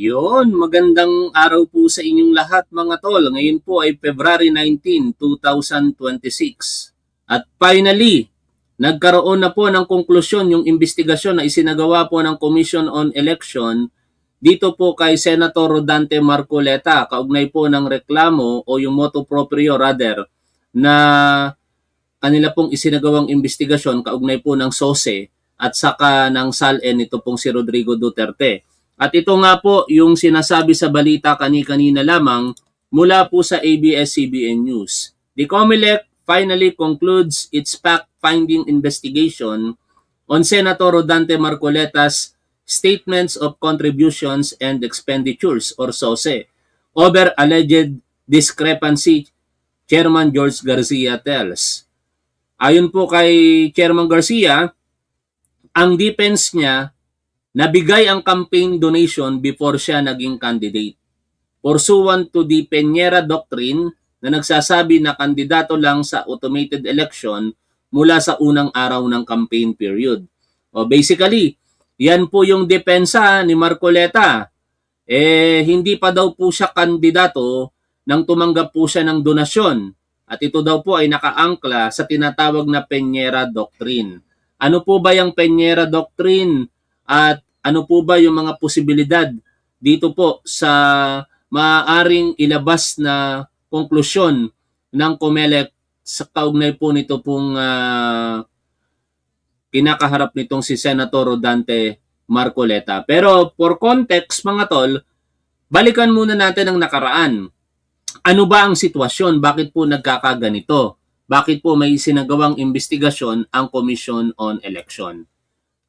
Yun, magandang araw po sa inyong lahat mga tol. Ngayon po ay February 19, 2026. At finally, nagkaroon na po ng konklusyon yung investigasyon na isinagawa po ng Commission on Election dito po kay Senator Rodante Marcoleta kaugnay po ng reklamo o yung motu proprio rather na kanila pong isinagawang investigasyon kaugnay po ng SOSE at saka ng SALN nito pong si Rodrigo Duterte. At ito nga po yung sinasabi sa balita kani-kanina lamang mula po sa ABS-CBN News. The COMELEC finally concludes its fact-finding investigation on Senator Rodante Marcoleta's Statements of Contributions and Expenditures or SOSE over alleged discrepancy, Chairman George Garcia tells. Ayon po kay Chairman Garcia, ang defense niya, nabigay ang campaign donation before siya naging candidate. Pursuant to the Peñera Doctrine na nagsasabi na kandidato lang sa automated election mula sa unang araw ng campaign period. O basically, yan po yung depensa ni Marcoleta. Hindi pa daw po siya kandidato nang tumanggap po siya ng donasyon. At ito daw po ay nakaangkla sa tinatawag na Peñera Doctrine. Ano po ba yung Peñera Doctrine at ano po ba yung mga posibilidad dito po sa maaaring ilabas na konklusyon ng COMELEC sa kaugnay po nito pong kinakaharap nitong si Senator Rodante Marcoleta. Pero for context mga tol, balikan muna natin ang nakaraan. Ano ba ang sitwasyon? Bakit po nagkakaganito? Bakit po may sinagawang investigasyon ang Commission on Election?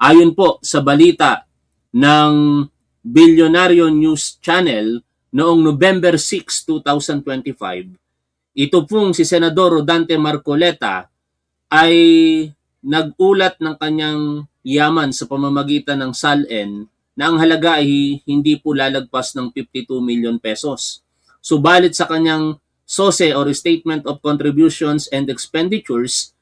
Ayon po sa balita ng Bilyonaryo News Channel noong November 6, 2025, ito pong si Senador Rodante Marcoleta ay nag-ulat ng kanyang yaman sa pamamagitan ng SALN na ang halaga ay hindi po lalagpas ng 52 million pesos. Subalit sa kanyang SOSE or Statement of Contributions and Expenditures,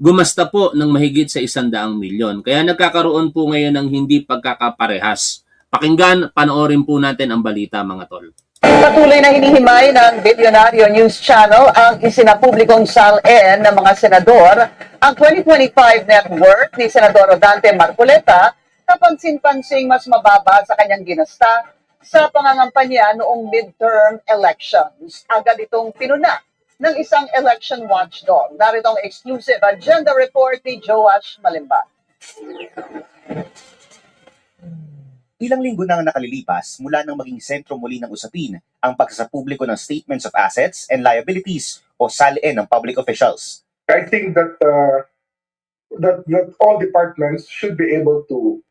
gumasta po ng mahigit sa 100 milyon. Kaya nagkakaroon po ngayon ng hindi pagkakaparehas. Pakinggan, panoorin po natin ang balita mga tol. Patuloy na hinihimay ng Bilyonaryo News Channel ang isinapublikong SALN ng mga senador, ang 2025 net worth ni Senador Rodante Marcoleta, kapansin-pansing mas mababa sa kanyang ginasta sa pangangampanya noong midterm elections. Agad itong pinuna ng isang election watchdog. Narito ang exclusive agenda report ni Joash Malimba. Ilang linggo nang nakalilipas mula nang maging sentro muli ng usapin ang pagsasapubliko ng Statements of Assets and Liabilities o SALN ng public officials. I think that that all departments should be able to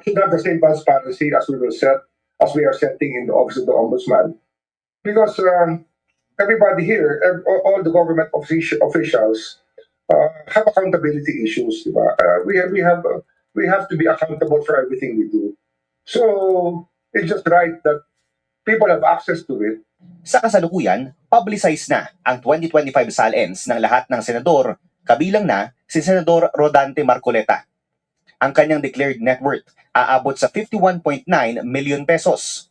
should have the same transparency as we are setting in the Office of the Ombudsman, because everybody here, all the government officials have accountability issues. Diba? We have to be accountable for everything we do. So it's just right that people have access to it. Sa kasalukuyan, publicized na ang 2025 SALNs ng lahat ng senador, kabilang na si Senador Rodante Marcoleta. Ang kanyang declared net worth aabot sa 51.9 million pesos.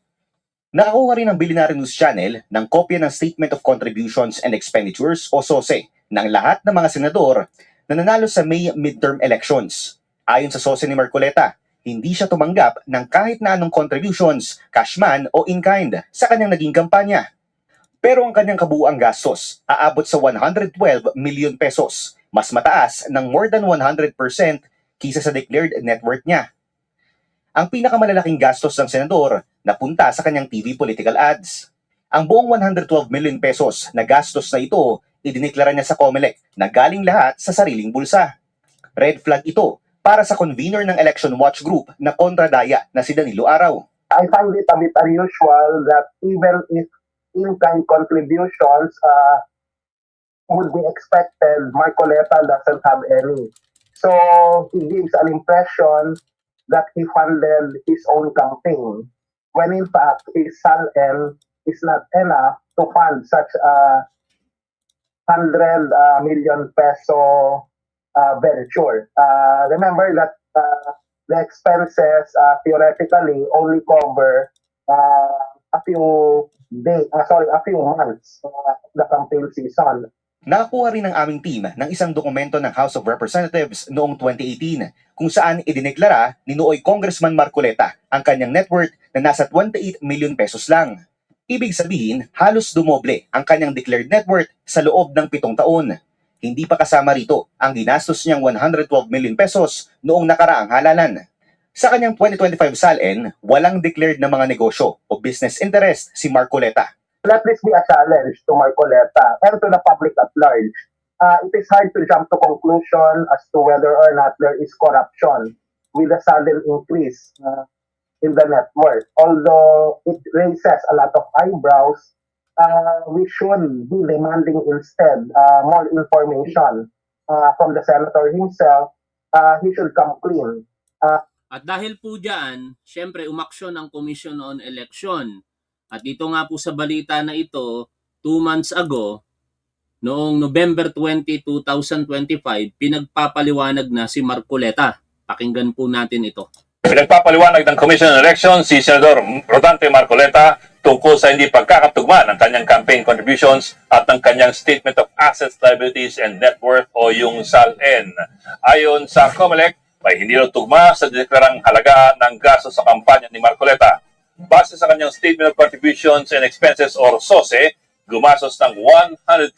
Nakakuha rin ng Bilyonaryo News Channel ng kopya ng Statement of Contributions and Expenditures o SOSE ng lahat ng mga senador na nanalo sa May midterm elections. Ayon sa SOSE ni Marcoleta, hindi siya tumanggap ng kahit na anong contributions, cash man o in-kind sa kanyang naging kampanya. Pero ang kanyang kabuuang gastos aabot sa 112 million pesos, mas mataas ng more than 100% kisa sa declared net worth niya. Ang pinakamalalaking gastos ng senador napunta sa kanyang TV political ads. Ang buong 112 million pesos na gastos na ito, idineklara niya sa COMELEC na galing lahat sa sariling bulsa. Red flag ito para sa convener ng Election Watch Group na kontradaya na si Danilo Araw. I find it a bit unusual that even if in-kind contributions would be expected, Marcoleta doesn't have any. So he gives an impression that he funded his own campaign, when in fact his SALN is not enough to fund such a 100 million peso venture. Remember that the expenses theoretically only cover few months the campaign season. Nakakuha rin ng aming team ng isang dokumento ng House of Representatives noong 2018 kung saan idineklara ni nooy Congressman Marcoleta ang kanyang net worth na nasa 28 million pesos lang. Ibig sabihin, halos dumoble ang kanyang declared net worth sa loob ng 7 taon. Hindi pa kasama rito ang ginastos niyang 112 million pesos noong nakaraang halalan. Sa kanyang 2025 SALN, walang declared na mga negosyo o business interest si Marcoleta. Let this be a challenge to Marcoleta and to the public at large. It is hard to jump to conclusion as to whether or not there is corruption with a sudden increase in the net worth. Although it raises a lot of eyebrows, we should be demanding instead more information from the senator himself. He should come clean. At dahil po dyan, syempre umaksyon ang Commission on Election. At ito nga po sa balita na ito, 2 months ago, noong November 20, 2025, pinagpapaliwanag na si Marcoleta. Pakinggan po natin ito. Pinagpapaliwanag ng Commission on Elections si Senador Rodante Marcoleta tungkol sa hindi pagkakatugma ng kanyang campaign contributions at ng kanyang Statement of Assets, Liabilities, and Net Worth o yung SALN. Ayon sa COMELEC, may hindi raw tugma sa deklarang halaga ng gasto sa kampanya ni Marcoleta. Base sa kanyang Statement of Contributions and Expenses or SOSE, gumastos ng 139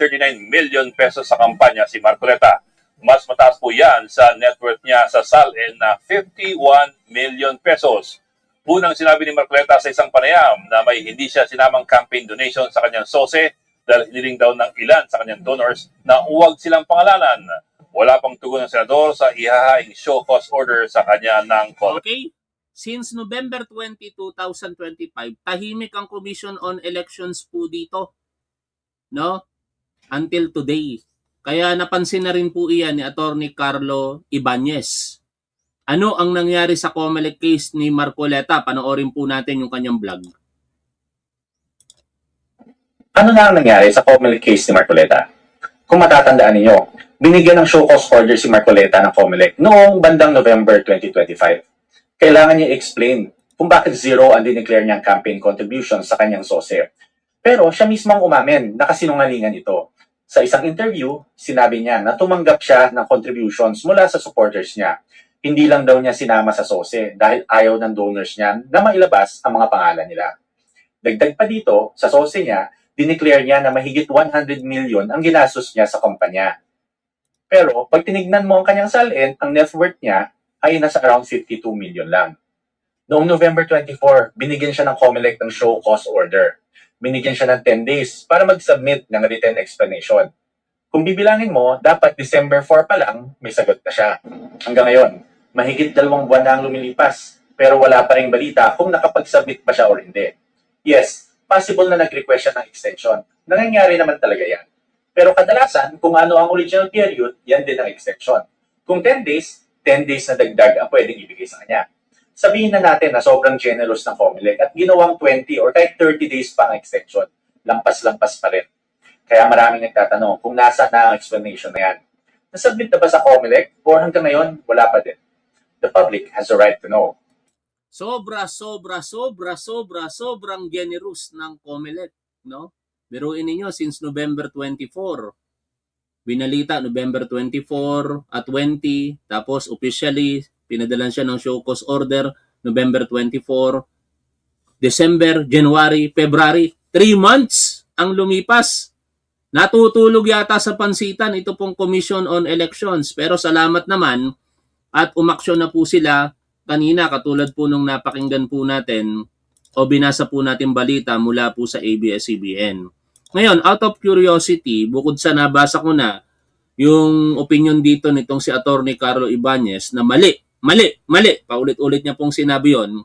million pesos sa kampanya si Marcoleta. Mas mataas po yan sa net worth niya sa SALN na 51 million pesos. Unang sinabi ni Marcoleta sa isang panayam na may hindi siya sinamang campaign donation sa kanyang SOSE dahil hiniling daw ng ilan sa kanyang donors na huwag silang pangalanan. Wala pang tugon ng senador sa ihahaing show cause order sa kanya ng COMELEC. Okay? Since November 20, 2025, tahimik ang Commission on Elections po dito. No? Until today. Kaya napansin na rin po iyan ni Attorney Carlo Ibanez. Ano ang nangyari sa COMELEC case ni Marcoleta? Panoorin po natin yung kanyang vlog. Ano na ang nangyari sa COMELEC case ni Marcoleta? Kung matatandaan ninyo, binigyan ng show cause order si Marcoleta ng COMELEC noong bandang November 2025. Kailangan niya i-explain kung bakit zero ang dineclare niyang campaign contribution sa kanyang SOSE. Pero siya mismo ang umamin na kasinungalingan ito. Sa isang interview, sinabi niya na tumanggap siya ng contributions mula sa supporters niya. Hindi lang daw niya sinama sa SOSE dahil ayaw ng donors niya na mailabas ang mga pangalan nila. Dagdag pa dito, sa SOSE niya, dineclare niya na mahigit 100 million ang ginastos niya sa kumpanya. Pero pag tinignan mo ang kanyang SALN, ang net worth niya ay nasa around 52 million lang. Noong November 24, binigyan siya ng COMELEC ng show cause order. Binigyan siya ng 10 days para mag-submit ng written explanation. Kung bibilangin mo, dapat December 4 pa lang, may sagot na siya. Hanggang ngayon, mahigit 2 buwan na ang lumilipas, pero wala pa ring balita kung nakapag-submit ba siya or hindi. Yes, possible na nag-request siya ng extension. Nangyayari naman talaga yan. Pero kadalasan, kung ano ang original period, yan din ang extension. Kung 10 days, 10 days na dagdag ang pwedeng ibigay sa kanya. Sabihin na natin na sobrang generous ng COMELEC at ginawang 20 or kahit 30 days pa ang extension. Lampas-lampas pa rin. Kaya maraming nagtatanong kung nasa na ang explanation na yan. Nasubmit na ba sa COMELEC o hanggang ngayon wala pa din? The public has a right to know. Sobrang generous ng COMELEC, no? Biruin ninyo since November 24. Binalita November 24 at 20, tapos officially pinadalan siya ng show cause order November 24, December, January, February. 3 months ang lumipas. Natutulog yata sa pansitan ito pong Commission on Elections. Pero salamat naman at umaksyon na po sila kanina katulad po nung napakinggan po natin o binasa po natin balita mula po sa ABS-CBN. Ngayon, out of curiosity, bukod sa nabasa ko na yung opinion dito nitong si Attorney Carlo Ibanez na mali, paulit-ulit niya pong sinabi yon,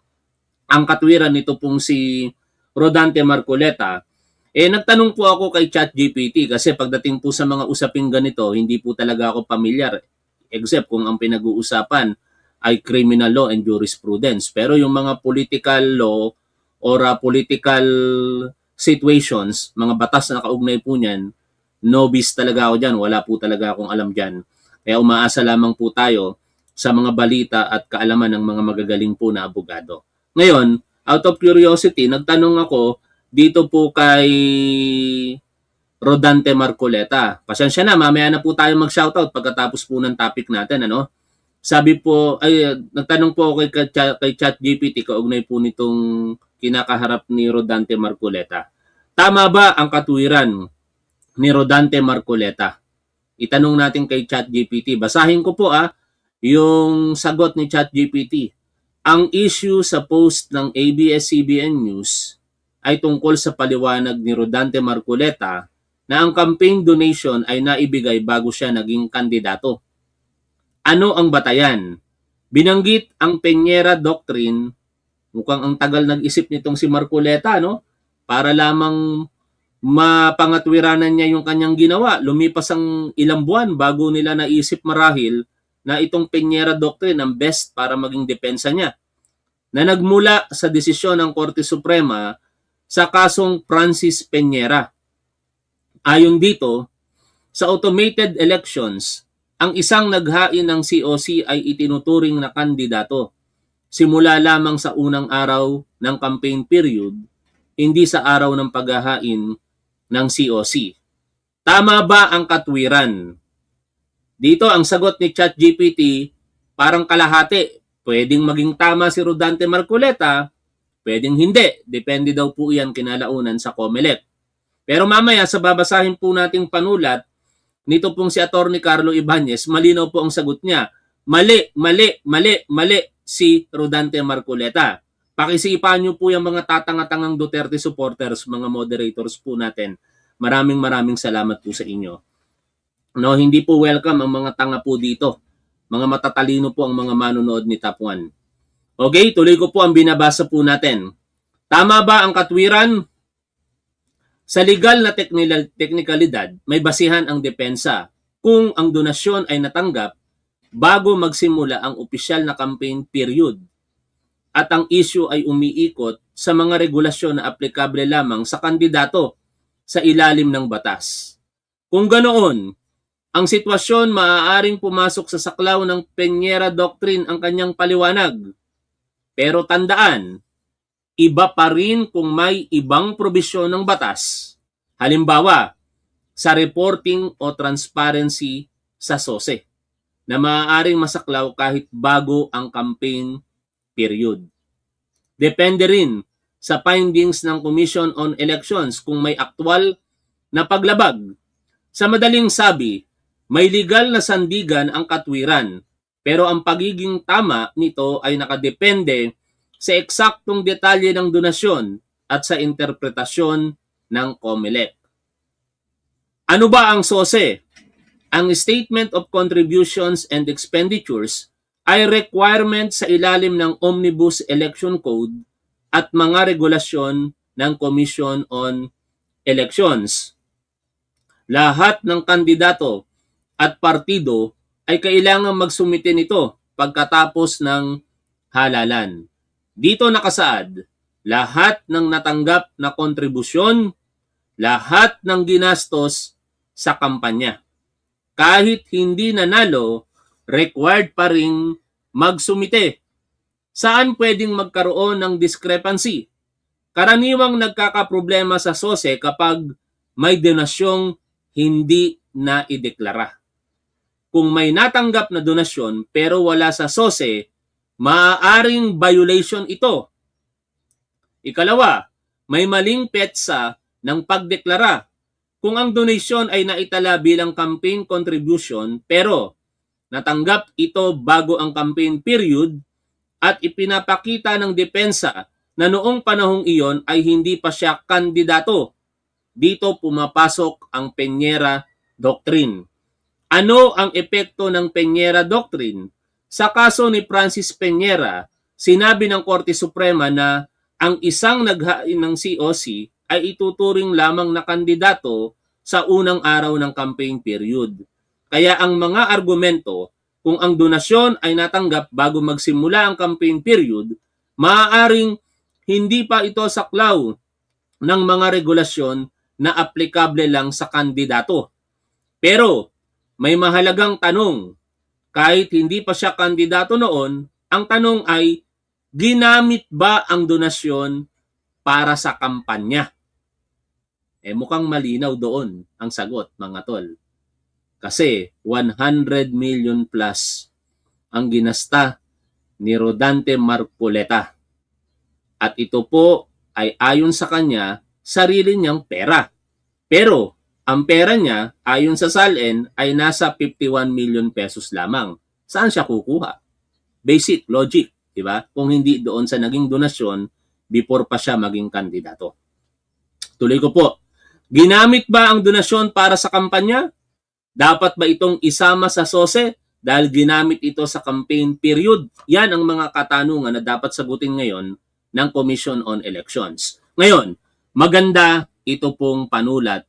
ang katwiran nito pong si Rodante Marcoleta, nagtanong po ako kay ChatGPT kasi pagdating po sa mga usaping ganito, hindi po talaga ako pamilyar except kung ang pinag-uusapan ay criminal law and jurisprudence. Pero yung mga political law or political situations, mga batas na kaugnay po niyan, novice talaga ako dyan. Wala po talaga akong alam dyan. Kaya umaasa lamang po tayo sa mga balita at kaalaman ng mga magagaling po na abogado. Ngayon, out of curiosity, nagtanong ako dito po kay Rodante Marcoleta. Pasensya na, mamaya na po tayo mag-shoutout pagkatapos po ng topic natin, ano? Sabi po, nagtanong po ako kay ChatGPT kaugnay po nitong kinakaharap ni Rodante Marcoleta. Tama ba ang katuwiran ni Rodante Marcoleta? Itanong natin kay ChatGPT. Basahin ko po yung sagot ni ChatGPT. Ang issue sa post ng ABS-CBN News ay tungkol sa paliwanag ni Rodante Marcoleta na ang campaign donation ay naibigay bago siya naging kandidato. Ano ang batayan? Binanggit ang Peñera Doctrine. Mukhang ang tagal nag-isip nitong si Marcoleta, no? Para lamang mapangatwiranan niya yung kanyang ginawa. Lumipas ang ilang buwan bago nila naisip marahil na itong Peñera Doctrine ang best para maging depensa niya. Na nagmula sa desisyon ng Korte Suprema sa kasong Francis Peñera. Ayon dito, sa automated elections, ang isang naghain ng COC ay itinuturing na kandidato simula lamang sa unang araw ng campaign period, hindi sa araw ng paghahain ng COC. Tama ba ang katwiran? Dito ang sagot ni ChatGPT parang kalahati. Pwedeng maging tama si Rodante Marcoleta, pwedeng hindi. Depende daw po yan kinalaunan sa COMELEC. Pero mamaya sa babasahin po nating panulat, nito pong si Atty. Carlo Ibanez, malinaw po ang sagot niya. Mali si Rodante Marcoleta. Pakisipan niyo po yung mga tatanga-tangang Duterte supporters, mga moderators po natin. Maraming salamat po sa inyo. No, hindi po welcome ang mga tanga po dito. Mga matatalino po ang mga manonood ni Top 1. Okay, tuloy ko po ang binabasa po natin. Tama ba ang katwiran? Sa legal na teknikalidad, may basihan ang depensa kung ang donasyon ay natanggap bago magsimula ang opisyal na campaign period at ang issue ay umiikot sa mga regulasyon na aplikable lamang sa kandidato sa ilalim ng batas. Kung ganoon, ang sitwasyon maaaring pumasok sa saklaw ng Peñera Doctrine ang kanyang paliwanag. Pero tandaan, iba pa rin kung may ibang probisyon ng batas. Halimbawa, sa reporting o transparency sa SOSE na maaaring masaklaw kahit bago ang campaign period. Depende rin sa findings ng Commission on Elections kung may aktwal na paglabag. Sa madaling sabi, may legal na sandigan ang katwiran, pero ang pagiging tama nito ay nakadepende sa eksaktong detalye ng donasyon at sa interpretasyon ng COMELEC. Ano ba ang SOSE? Ang Statement of Contributions and Expenditures ay requirement sa ilalim ng Omnibus Election Code at mga regulasyon ng Commission on Elections. Lahat ng kandidato at partido ay kailangang magsumite nito pagkatapos ng halalan. Dito nakasaad, lahat ng natanggap na kontribusyon, lahat ng ginastos sa kampanya. Kahit hindi nanalo, required pa ring magsumite. Saan pwedeng magkaroon ng discrepancy? Karaniwang nagkakaproblema sa SOSE kapag may donasyong hindi na ideklara. Kung may natanggap na donasyon pero wala sa SOSE, maaaring violation ito. Ikalawa, may maling petsa ng pagdeklara. Kung ang donasyon ay naitala bilang campaign contribution pero natanggap ito bago ang campaign period at ipinapakita ng depensa na noong panahong iyon ay hindi pa siya kandidato, dito pumapasok ang Peñera Doctrine. Ano ang epekto ng Peñera Doctrine? Sa kaso ni Francis Peñera, sinabi ng Korte Suprema na ang isang naghain ng COC ay ituturing lamang na kandidato sa unang araw ng campaign period. Kaya ang mga argumento kung ang donasyon ay natanggap bago magsimula ang campaign period, maaaring hindi pa ito saklaw ng mga regulasyon na aplikable lang sa kandidato. Pero may mahalagang tanong. Kahit hindi pa siya kandidato noon, ang tanong ay, ginamit ba ang donasyon para sa kampanya? Mukhang malinaw doon ang sagot, mga tol. Kasi 100 million plus ang ginasta ni Rodante Marcoleta. At ito po ay ayon sa kanya, sarili niyang pera. Pero ang pera niya, ayon sa SALN, ay nasa 51 million pesos lamang. Saan siya kukuha? Basic logic, di ba? Kung hindi doon sa naging donasyon before pa siya maging kandidato. Tuloy ko po. Ginamit ba ang donasyon para sa kampanya? Dapat ba itong isama sa SOSE dahil ginamit ito sa campaign period? Yan ang mga katanungan na dapat sagutin ngayon ng Commission on Elections. Ngayon, maganda ito pong panulat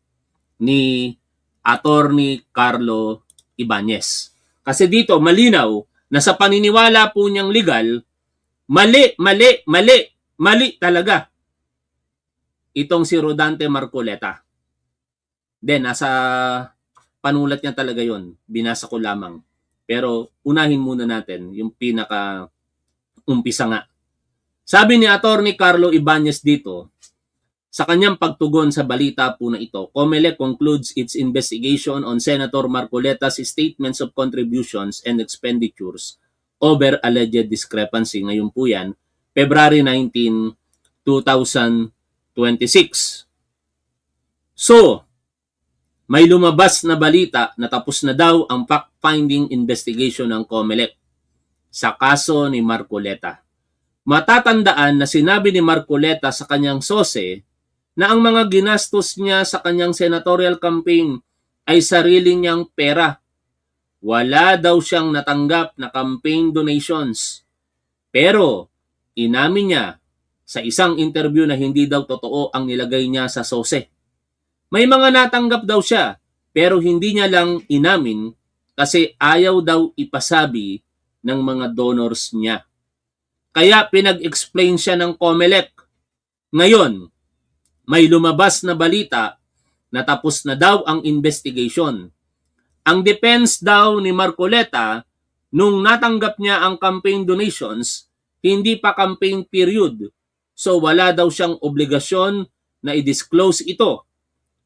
ni Attorney Carlo Ibanez. Kasi dito malinaw na sa paniniwala po niyang legal, mali talaga itong si Rodante Marcoleta. Then, nasa panulat niya talaga yon. Binasa ko lamang. Pero unahin muna natin yung pinaka-umpisa nga. Sabi ni Attorney Carlo Ibanez dito, sa kanyang pagtugon sa balita po na ito, COMELEC concludes its investigation on Senator Marcoleta's statements of contributions and expenditures over alleged discrepancy. Ngayon po yan, February 19, 2026. So, may lumabas na balita na tapos na daw ang fact-finding investigation ng COMELEC sa kaso ni Marcoleta. Matatandaan na sinabi ni Marcoleta sa kanyang SOSE na ang mga ginastos niya sa kanyang senatorial campaign ay sarili niyang pera. Wala daw siyang natanggap na campaign donations. Pero inamin niya sa isang interview na hindi daw totoo ang nilagay niya sa SOSE. May mga natanggap daw siya pero hindi niya lang inamin kasi ayaw daw ipasabi ng mga donors niya. Kaya pinag-explain siya ng COMELEC. Ngayon, may lumabas na balita na tapos na daw ang investigation. Ang defense daw ni Marcoleta, nung natanggap niya ang campaign donations, hindi pa campaign period. So wala daw siyang obligasyon na i-disclose ito.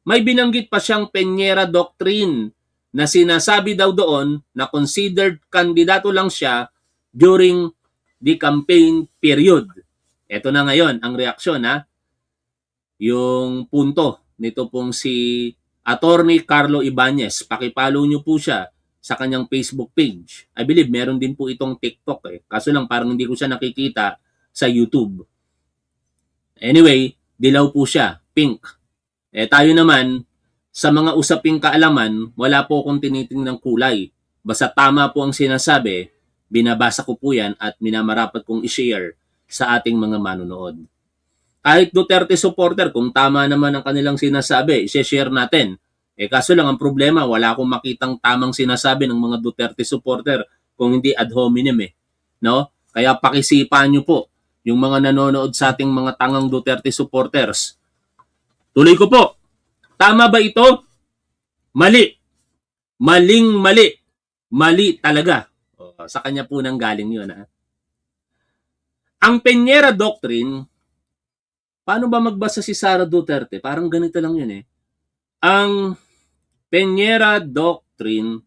May binanggit pa siyang Peñera Doctrine na sinasabi daw doon na considered kandidato lang siya during the campaign period. Ito na ngayon ang reaksyon ha. Yung punto nito pong si Attorney Carlo Ibanez. Pakipollow nyo po siya sa kanyang Facebook page. I believe meron din po itong TikTok Kaso lang parang hindi ko siya nakikita sa YouTube. Anyway, dilaw po siya, pink. Tayo naman, sa mga usaping kaalaman, wala po akong tinitingnan kulay. Basta tama po ang sinasabi, binabasa ko po yan at minamarapat kong i-share sa ating mga manonood. Kahit Duterte supporter, kung tama naman ang kanilang sinasabi, i-share natin. Kaso lang ang problema, wala akong makitang tamang sinasabi ng mga Duterte supporter kung hindi ad hominem No? Kaya pakisipan nyo po yung mga nanonood sa ating mga tangang Duterte supporters. Tuloy ko po. Tama ba ito? Mali. Mali. Mali talaga. Sa kanya po nang galing yun. Ang Peñera Doctrine, paano ba magbasa si Sara Duterte? Parang ganito lang yun Ang Peñera Doctrine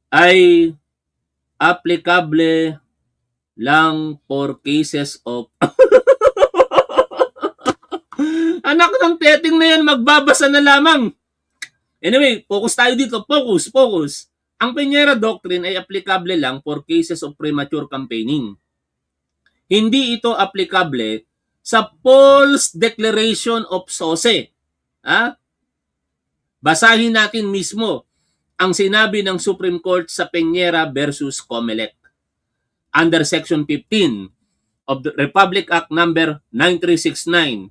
ay applicable lang for cases of anak ng teting na yan, magbabasa na lamang. Anyway, focus tayo dito. Focus. Ang Peñera Doctrine ay applicable lang for cases of premature campaigning. Hindi ito applicable sa false declaration of SOSE. Basahin natin mismo ang sinabi ng Supreme Court sa Peñera versus COMELEC. Under Section 15 of the Republic Act number 9369,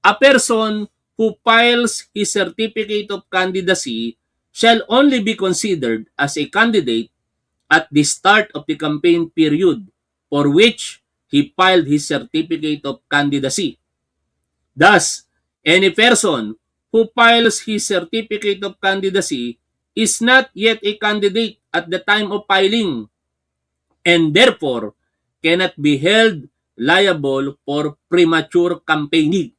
a person who files his certificate of candidacy shall only be considered as a candidate at the start of the campaign period for which he filed his certificate of candidacy. Thus, any person who files his certificate of candidacy is not yet a candidate at the time of filing and therefore cannot be held liable for premature campaigning.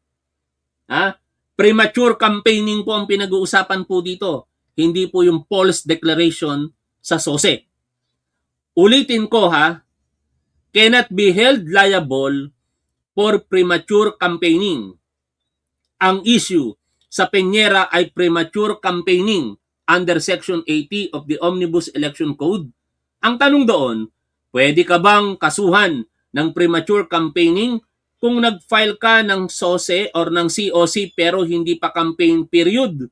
Premature campaigning po ang pinag-uusapan po dito. Hindi po yung false declaration sa SOSE. Ulitin ko ha, cannot be held liable for premature campaigning. Ang issue sa Peñera ay premature campaigning under Section 80 of the Omnibus Election Code. Ang tanong doon, pwede ka bang kasuhan ng premature campaigning kung nag-file ka ng SOSE or ng COC pero hindi pa campaign period?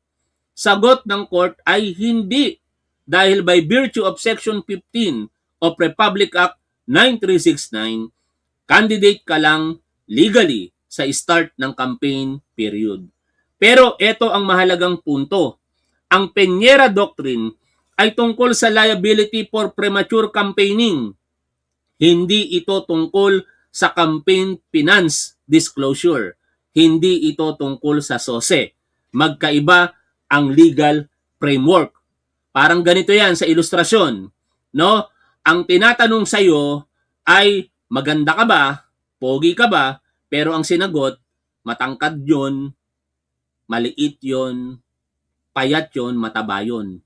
Sagot ng court ay hindi, dahil by virtue of Section 15 of Republic Act 9369, candidate ka lang legally sa start ng campaign period. Pero ito ang mahalagang punto. Ang Peñera Doctrine ay tungkol sa liability for premature campaigning. Hindi ito tungkol sa campaign finance disclosure. Hindi ito tungkol sa SOSE. Magkaiba ang legal framework. Parang ganito yan sa ilustrasyon. No? Ang tinatanong sa iyo ay maganda ka ba? Pogi ka ba? Pero ang sinagot, matangkad yon, maliit yon, payat yon, mataba yon.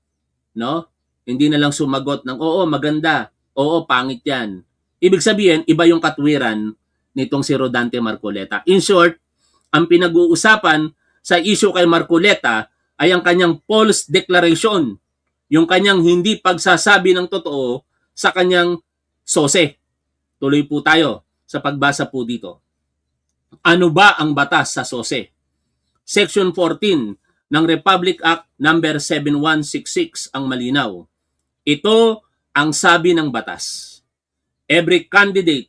No? Hindi na lang sumagot ng oo, maganda. Oo, pangit yan. Ibig sabihin, iba yung katwiran nitong si Rodante Marcoleta. In short, ang pinag-uusapan sa issue kay Marcoleta ay ang kanyang false declaration, yung kanyang hindi pagsasabi ng totoo sa kanyang SOSE. Tuloy po tayo sa pagbasa po dito. Ano ba ang batas sa SOSE? Section 14 ng Republic Act number 7166 ang malinaw. Ito ang sabi ng batas. Every candidate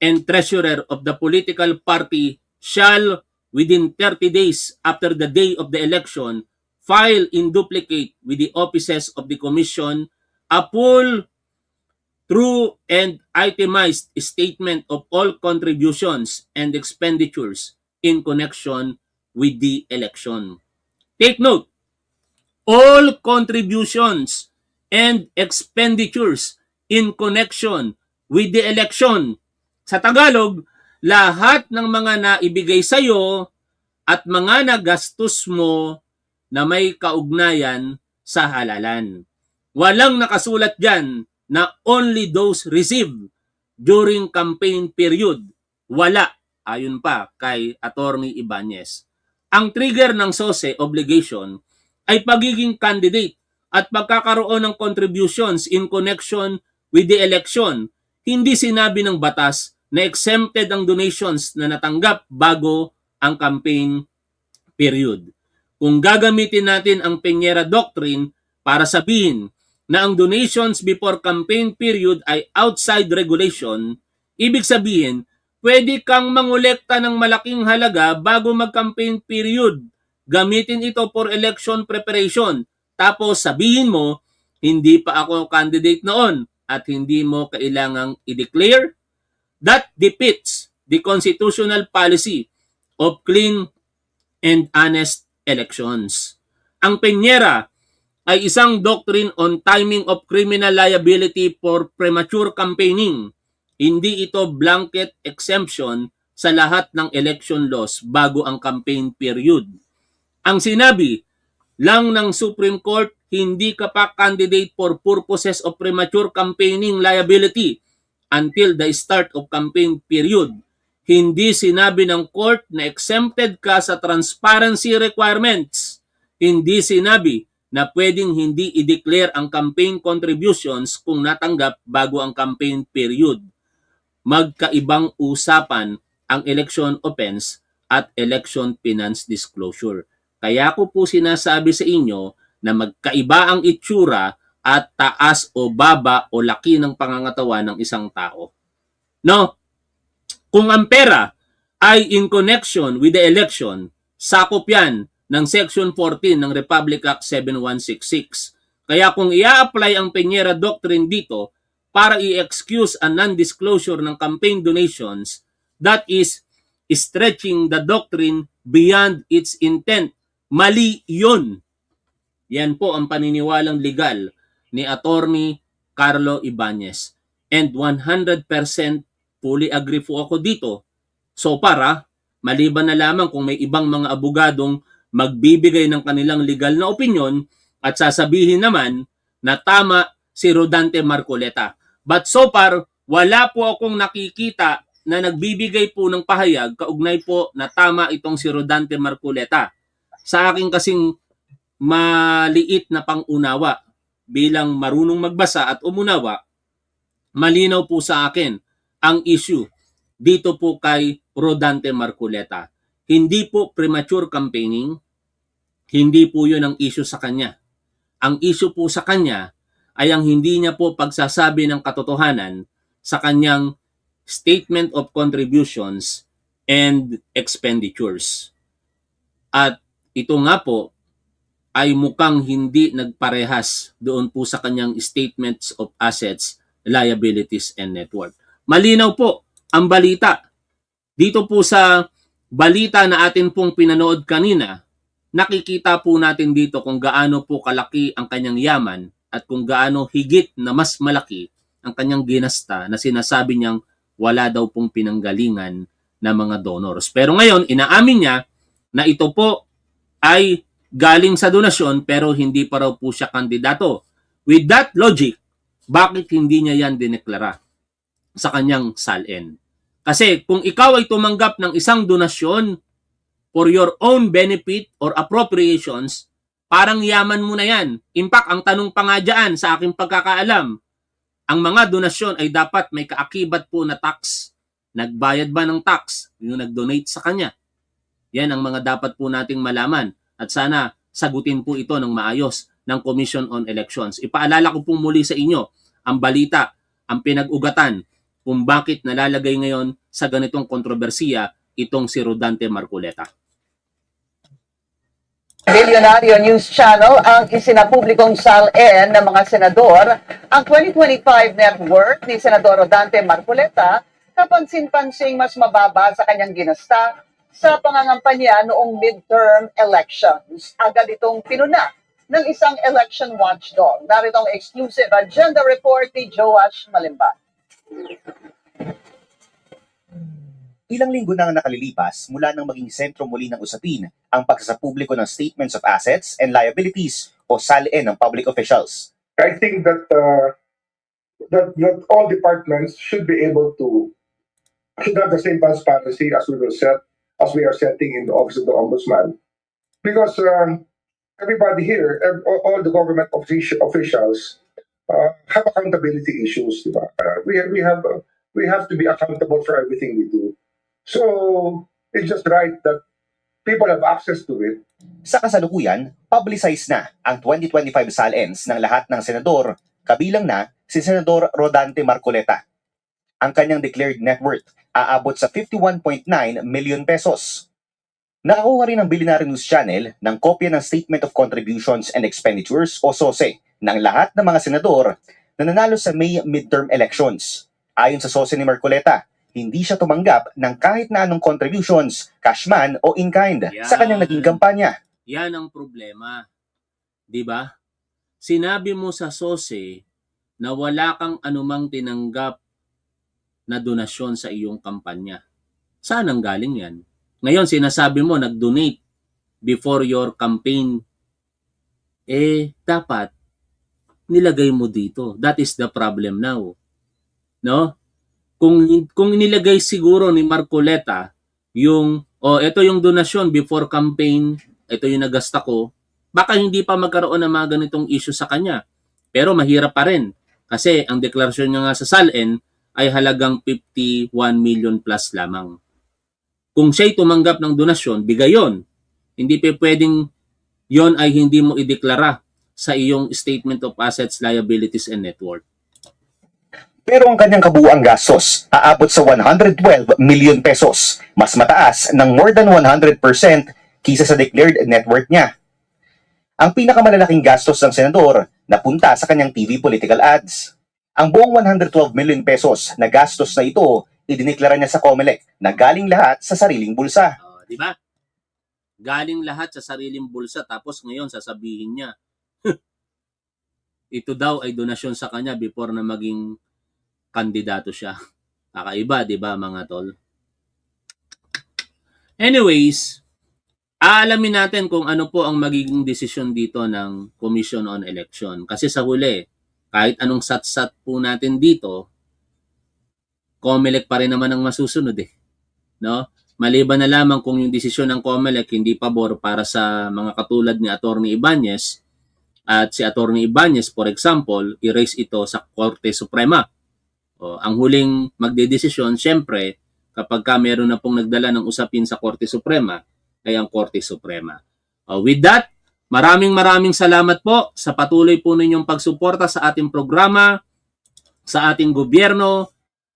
and treasurer of the political party shall, within 30 days after the day of the election, file in duplicate with the offices of the Commission a full, true, and itemized statement of all contributions and expenditures in connection with the election. Take note, all contributions and expenditures in connection with the election. Sa Tagalog, lahat ng mga naibigay sa iyo at mga nagastos mo na may kaugnayan sa halalan. Walang nakasulat dyan na only those received during campaign period. Wala, ayon pa kay Attorney Ibanez. Ang trigger ng SOSE obligation ay pagiging candidate at pagkakaroon ng contributions in connection with the election. Hindi sinabi ng batas na exempted ang donations na natanggap bago ang campaign period. Kung gagamitin natin ang Peñera Doctrine para sabihin na ang donations before campaign period ay outside regulation, ibig sabihin, pwede kang mangolekta ng malaking halaga bago mag-campaign period. Gamitin ito for election preparation. Tapos sabihin mo, hindi pa ako candidate noon at hindi mo kailangang i-declare. That defeats the constitutional policy of clean and honest elections. Ang Peñera ay isang doctrine on timing of criminal liability for premature campaigning. Hindi ito blanket exemption sa lahat ng election laws bago ang campaign period. Ang sinabi lang ng Supreme Court, hindi ka pa candidate for purposes of premature campaigning liability until the start of campaign period. Hindi sinabi ng court na exempted ka sa transparency requirements. Hindi sinabi na pwedeng hindi i-declare ang campaign contributions kung natanggap bago ang campaign period. Magkaibang usapan ang election offense at election finance disclosure. Kaya ko po sinasabi sa inyo na magkaiba ang itsura at taas o baba o laki ng pangangatawan ng isang tao. No? Kung ang pera ay in connection with the election, sakop yan ng Section 14 ng Republic Act 7166. Kaya kung i-apply ang Peñera Doctrine dito para i-excuse a non-disclosure ng campaign donations, that is stretching the doctrine beyond its intent. Mali yun. Yan po ang paniniwalang legal ni Attorney Carlo Ibanez. And 100% fully agree po ako dito. So para, maliban na lamang kung may ibang mga abogadong magbibigay ng kanilang legal na opinion at sasabihin naman na tama si Rodante Marcoleta. But so far, wala po akong nakikita na nagbibigay po ng pahayag kaugnay po na tama itong si Rodante Marcoleta. Sa aking kasing maliit na pangunawa bilang marunong magbasa at umunawa, malinaw po sa akin ang issue dito po kay Rodante Marcoleta. Hindi po premature campaigning, hindi po yun ang issue sa kanya. Ang issue po sa kanya ay ang hindi niya po pagsasabi ng katotohanan sa kanyang statement of contributions and expenditures. At ito nga po ay mukhang hindi nagparehas doon po sa kanyang statements of assets, liabilities, and net worth. Malinaw po ang balita. Dito po sa balita na atin pong pinanood kanina, nakikita po natin dito kung gaano po kalaki ang kanyang yaman at kung gaano higit na mas malaki ang kanyang ginasta na sinasabi niyang wala daw pong pinanggalingan na mga donors. Pero ngayon, inaamin niya na ito po ay galing sa donasyon pero hindi pa raw po siya kandidato. With that logic, bakit hindi niya yan dineklara sa kanyang SALN? Kasi kung ikaw ay tumanggap ng isang donasyon for your own benefit or appropriations, parang yaman mo na yan. In fact, ang tanong pa nga dyan sa aking pagkakaalam, ang mga donasyon ay dapat may kaakibat po na tax. Nagbayad ba ng tax yung nag-donate sa kanya? Yan ang mga dapat po nating malaman. At sana sagutin po ito ng maayos ng Commission on Elections. Ipaalala ko po muli sa inyo ang balita, ang pinag-ugatan kung bakit nalalagay ngayon sa ganitong kontrobersiya itong si Rodante Marcoleta. Bilyonaryo News Channel ang isinapublikong SALN ng mga senador ang 2025 net worth ni Senador Rodante Marcoleta kapansin-pansing mas mababa sa kanyang ginasta sa pangangampanya noong midterm elections. Agad itong pinuna ng isang election watchdog. Narito ang exclusive agenda report ni Joash Malimba. Ilang linggo na ang nakalilipas mula nang maging sentro muli ng usapin ang pagsasapubliko ng Statements of Assets and Liabilities o SALN ng public officials. I think that that all departments should be able to should have the same transparency as we are setting in the office of the ombudsman, because everybody here, all the government officials have accountability issues. Diba? We have to be accountable for everything we do. So it's just right that people have access to it. Sa kasalukuyan, publicized na ang 2025 SALNs ng lahat ng senador, kabilang na si Senador Rodante Marcoleta. Ang kanyang declared net worth aabot sa 51.9 million pesos. Nakakuha rin ang Bilyonaryo News Channel ng kopya ng Statement of Contributions and Expenditures o SOSE ng lahat ng mga senador na nanalo sa May midterm elections. Ayon sa SOSE ni Marcoleta, hindi siya tumanggap ng kahit na anong contributions, cash man o in-kind sa kanyang naging kampanya. Yan ang problema. 'Di ba? Sinabi mo sa SOSE na wala kang anumang tinanggap na donasyon sa iyong kampanya. Saan ang galing yan? Ngayon, sinasabi mo, nag-donate before your campaign. Dapat nilagay mo dito. That is the problem now. No? Kung nilagay siguro ni Marcoleta yung, ito yung donasyon before campaign, ito yung nagasta ko, baka hindi pa magkaroon ng mga ganitong issue sa kanya. Pero mahirap pa rin. Kasi ang deklarasyon niya nga sa SALN ay halagang 51 million plus lamang. Kung siya'y tumanggap ng donasyon, bigay yon. Hindi pa pwedeng yon ay hindi mo ideklara sa iyong Statement of Assets, Liabilities, and Net Worth. Pero ang kanyang kabuuang gastos aabot sa 112 million pesos, mas mataas ng more than 100% kisa sa declared net worth niya. Ang pinakamalalaking gastos ng senador napunta sa kanyang TV political ads. Ang buong 112 million pesos na gastos na ito, idineklara niya sa COMELEC na galing lahat sa sariling bulsa. Di ba? Galing lahat sa sariling bulsa, tapos ngayon sasabihin niya, ito daw ay donasyon sa kanya before na maging kandidato siya. Kakaiba, di ba mga tol? Anyways, aalamin natin kung ano po ang magiging desisyon dito ng Commission on Election. Kasi sa huli, kahit anong sat-sat po natin dito, COMELEC pa rin naman ang masusunod eh. No? Maliban na lamang kung yung desisyon ng COMELEC hindi pabor para sa mga katulad ni Attorney Ibañez, at si Attorney Ibañez, for example, i-raise ito sa Korte Suprema. O, ang huling magdedesisyon, syempre, kapag ka meron na pong nagdala ng usapin sa Korte Suprema, ay ang Korte Suprema. With that, maraming salamat po sa patuloy po ninyong pagsuporta sa ating programa, sa ating gobyerno,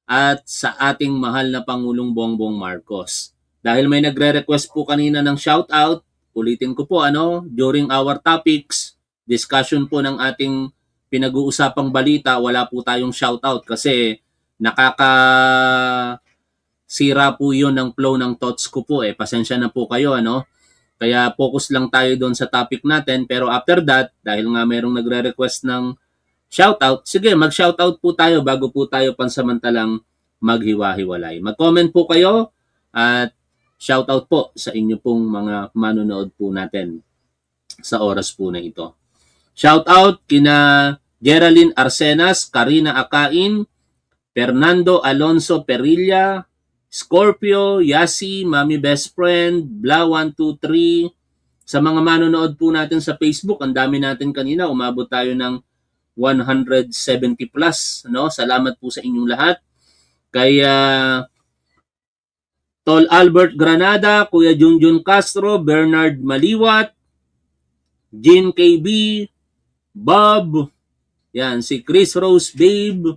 at sa ating mahal na Pangulong Bongbong Marcos. Dahil may nagre-request po kanina ng shoutout, ulitin ko po during our topics, discussion po ng ating pinag-uusapang balita, wala po tayong shoutout kasi nakakasira po yun ng flow ng thoughts ko po Pasensya na po kayo Kaya focus lang tayo doon sa topic natin, pero after that, dahil nga mayroong nagre-request ng shoutout, sige, mag-shoutout po tayo bago po tayo pansamantalang maghiwa-hiwalay. Mag-comment po kayo at shoutout po sa inyo pong mga manonood po natin sa oras po na ito. Shoutout kina Geraldine Arsenas, Karina Akain, Fernando Alonso Perilla, Scorpio, Yasi, Mami Best Friend, Bla123. Sa mga manonood po natin sa Facebook, ang dami natin kanina, umabot tayo ng 170 plus, Salamat po sa inyong lahat. Kaya Tol Albert Granada, Kuya Junjun Castro, Bernard Maliwat, Jean KB, Bob, yan, si Chris Rose Babe,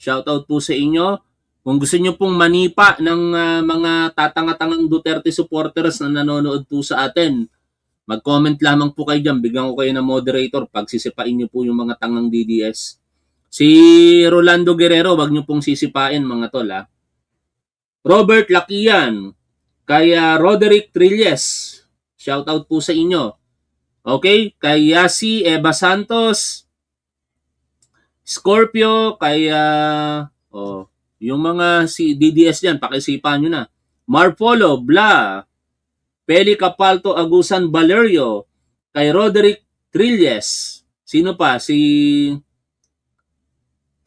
shoutout po sa inyo. Kung gusto nyo pong manipa ng mga tatanga-tangang Duterte supporters na nanonood po sa atin, mag-comment lamang po kayo dyan. Bigyan ko kayo ng moderator pag sisipain nyo po yung mga tangang DDS. Si Rolando Guerrero, wag nyo pong sisipain mga tol Robert Lakian, kaya Roderick Trilles, shoutout po sa inyo. Okay, kay Yasi Eva Santos, Scorpio, kaya yung mga si DDS dyan, pakisipan nyo na. Marpolo, Bla, Peli Capalto Agusan Valerio, kay Roderick Trilles. Sino pa? Si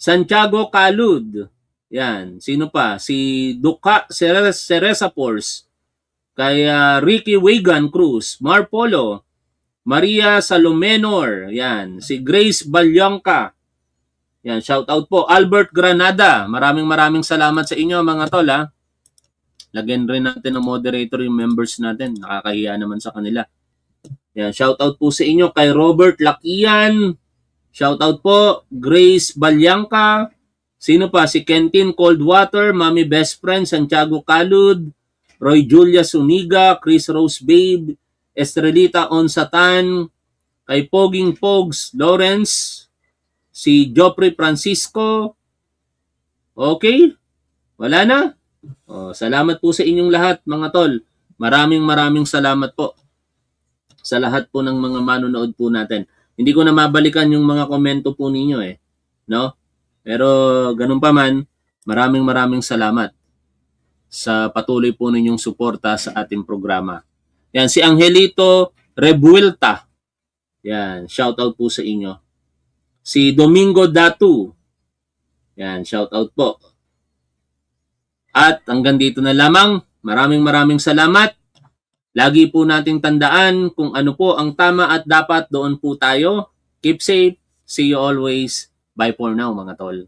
Santiago Calud. Yan. Sino pa? Si Duca Ceresa Force. Kay Ricky Wagan Cruz. Marpolo. Maria Salomenor. Yan. Si Grace Balyangka. Yan. Shout out po. Albert Granada. Maraming salamat sa inyo mga tol Lagyan rin natin ng moderator yung members natin. Nakakahiya naman sa kanila. Yan, shoutout po sa inyo kay Robert Lakian. Shoutout po, Grace Balyangka. Sino pa? Si Kentin Coldwater, Mami Best Friend, Santiago Calud, Roy Julia Suniga, Chris Rose Babe, Estrelita Onsatan, kay Poging Pogs Lawrence, si Joffrey Francisco. Okay? Wala na? Salamat po sa inyong lahat mga tol. Maraming salamat po sa lahat po ng mga manonood po natin. Hindi ko na mabalikan yung mga komento po ninyo Pero ganun pa man, maraming salamat sa patuloy po ninyong suporta sa ating programa. Yan, si Angelito Rebuelta. Yan, shoutout po sa inyo. Si Domingo Datu. Yan, shoutout po. At hanggang dito na lamang. Maraming salamat. Lagi po nating tandaan kung ano po ang tama at dapat, doon po tayo. Keep safe. See you always. Bye for now mga tol.